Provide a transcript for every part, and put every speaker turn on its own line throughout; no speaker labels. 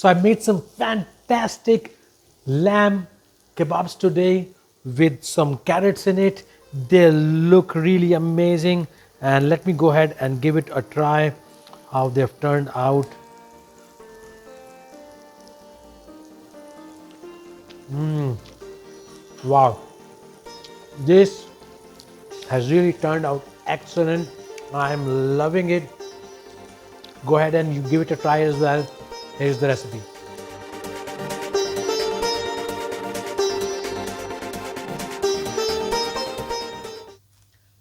So I made some fantastic lamb kebabs today with some carrots in it. They look really amazing. And let me go ahead and give it a try how they've turned out. Wow, this has really turned out excellent. I'm loving it. Go ahead and you give it a try as well. Here's the recipe.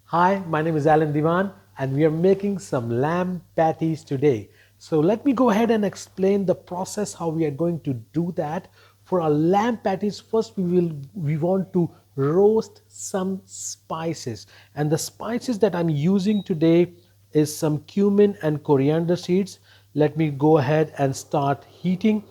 Hi, my name is Allen Diwan and we are making some lamb patties today. So let me go ahead and explain the process how we are going to do that. For our lamb patties, first we want to roast some spices, and the spices that I'm using today is some cumin and coriander seeds. Let me go ahead and start heating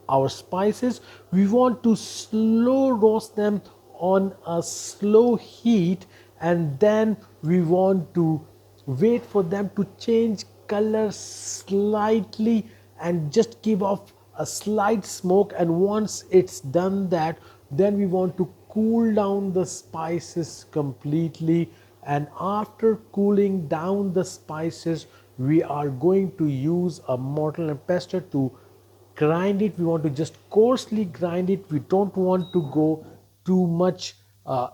our spices. We want to slow roast them on a slow heat, and then we want to wait for them to change color slightly and just give off a slight smoke. And once it's done that, then we want to cool down the spices completely. And after cooling down the spices, we are going to use a mortar and pestle to grind it. We want to just coarsely grind it. We don't want to go too much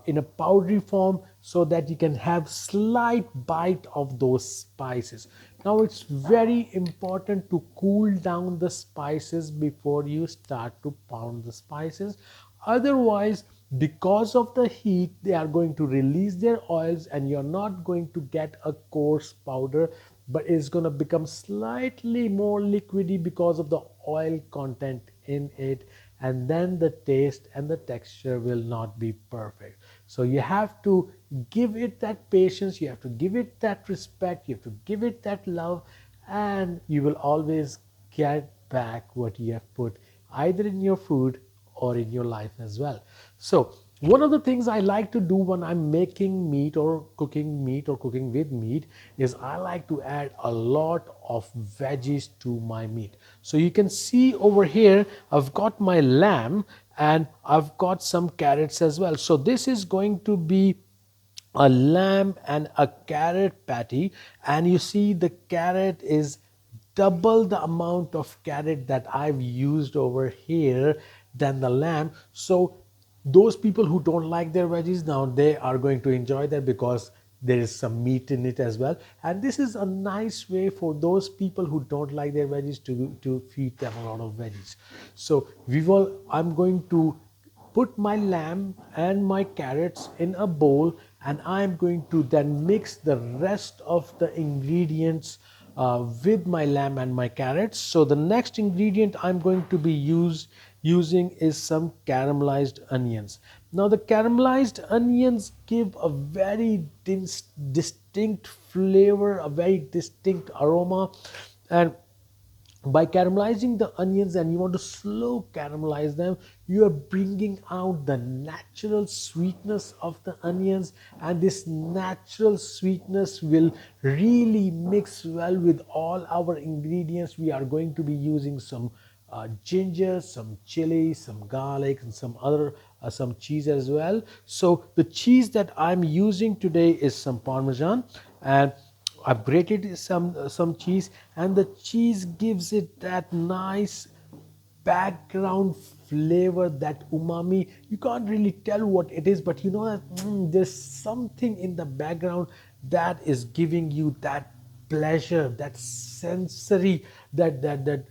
in a powdery form, so that you can have slight bite of those spices. Now it's very important to cool down the spices before you start to pound the spices. Otherwise, because of the heat, they are going to release their oils and you're not going to get a coarse powder, but it's going to become slightly more liquidy because of the oil content in it, and then the taste and the texture will not be perfect. So you have to give it that patience, you have to give it that respect, you have to give it that love, and you will always get back what you have put either in your food or in your life as well. So one of the things I like to do when I'm making meat or cooking with meat is I like to add a lot of veggies to my meat. So you can see over here I've got my lamb and I've got some carrots as well. So this is going to be a lamb and a carrot patty, and you see the carrot is double the amount of carrot that I've used over here than the lamb. So those people who don't like their veggies, now they are going to enjoy that because there is some meat in it as well. And this is a nice way for those people who don't like their veggies to feed them a lot of veggies. So I'm going to put my lamb and my carrots in a bowl, and I'm going to then mix the rest of the ingredients with my lamb and my carrots. So the next ingredient I'm going to be using is some caramelized onions. Now the caramelized onions give a very distinct flavor, a very distinct aroma. And by caramelizing the onions, and you want to slow caramelize them, you are bringing out the natural sweetness of the onions, and this natural sweetness will really mix well with all our ingredients. We are going to be using some ginger, some chili, some garlic, and some cheese as well. So the cheese that I'm using today is some Parmesan, and I've grated some cheese, and the cheese gives it that nice background flavor, that umami. You can't really tell what it is, but you know that there's something in the background that is giving you that pleasure, that sensory, that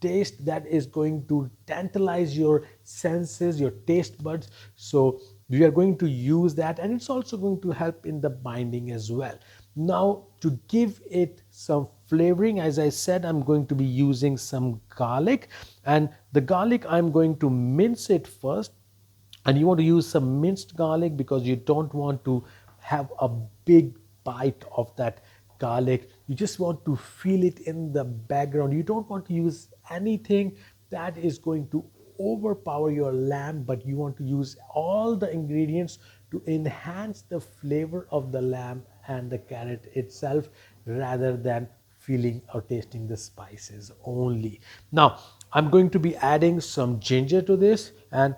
taste that is going to tantalize your senses, your taste buds. So we are going to use that, and it's also going to help in the binding as well. Now to give it some flavoring, as I said, I'm going to be using some garlic, and the garlic I'm going to mince it first. And you want to use some minced garlic because you don't want to have a big bite of that garlic. You just want to feel it in the background. You don't want to use anything that is going to overpower your lamb, but you want to use all the ingredients to enhance the flavor of the lamb and the carrot itself, rather than feeling or tasting the spices only. Now I'm going to be adding some ginger to this, and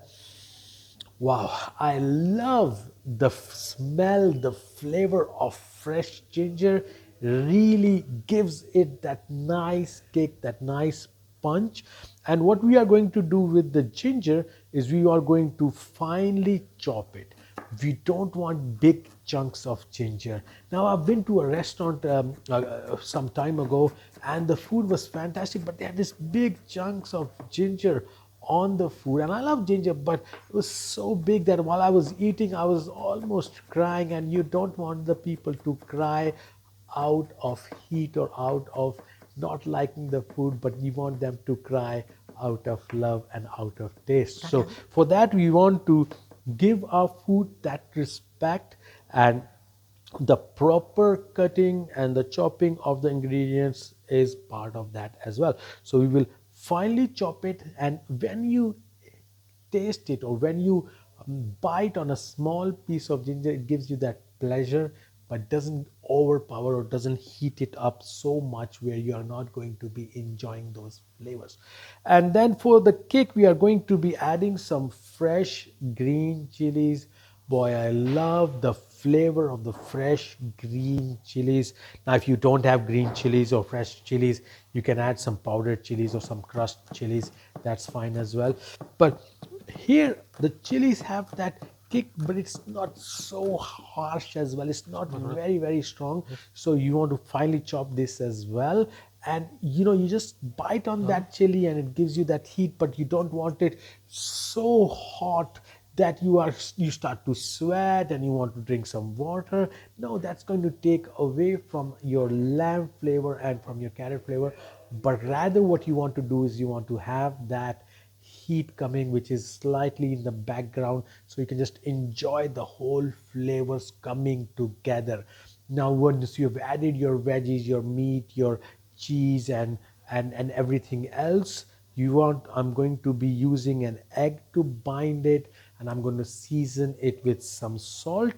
wow, I love the smell, the flavor of fresh ginger really gives it that nice kick, that nice punch. And what we are going to do with the ginger is we are going to finely chop it. We don't want big chunks of ginger. Now, I've been to a restaurant some time ago, and the food was fantastic, but they had this big chunks of ginger on the food, and I love ginger, but it was so big that while I was eating I was almost crying. And you don't want the people to cry out of heat or out of not liking the food, but you want them to cry out of love and out of taste. So for that we want to give our food that respect, and the proper cutting and the chopping of the ingredients is part of that as well. So we will finely chop it, and when you taste it or when you bite on a small piece of ginger, it gives you that pleasure but doesn't overpower or doesn't heat it up so much where you are not going to be enjoying those flavors. And then for the kick we are going to be adding some fresh green chilies. Boy, I love the flavor of the fresh green chilies. Now, if you don't have green chilies or fresh chilies, you can add some powdered chilies or some crushed chilies. That's fine as well. But here, the chilies have that kick, but it's not so harsh as well. It's not very, very strong. So you want to finely chop this as well. And you just bite on that chili and it gives you that heat, but you don't want it so hot that you start to sweat and you want to drink some water. No, that's going to take away from your lamb flavor and from your carrot flavor. But rather what you want to do is you want to have that heat coming, which is slightly in the background, so you can just enjoy the whole flavors coming together. Now once you've added your veggies, your meat, your cheese, and everything else, I'm going to be using an egg to bind it, and I'm going to season it with some salt,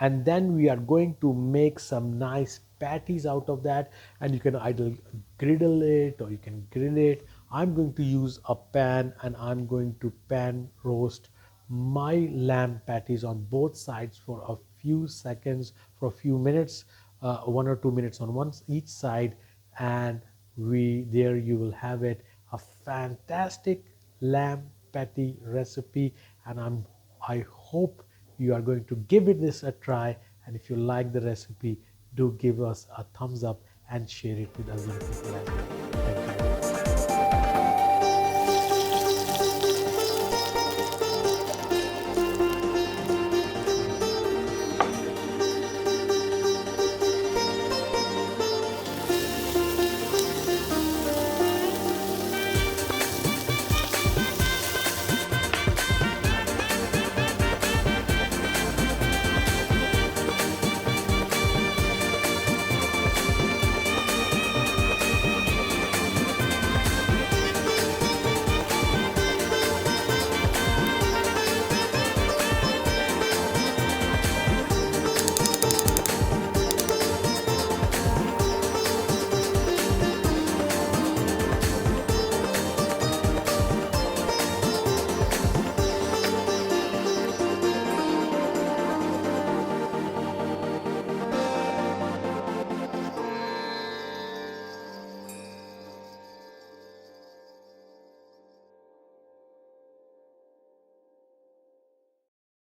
and then we are going to make some nice patties out of that. And you can either griddle it or you can grill it. I'm going to use a pan, and I'm going to pan roast my lamb patties on both sides for a few seconds, for a few minutes, 1 or 2 minutes on each side. And there you will have it, a fantastic lamb patty recipe. And I hope you are going to give this a try. And if you like the recipe, do give us a thumbs up and share it with as many people as well.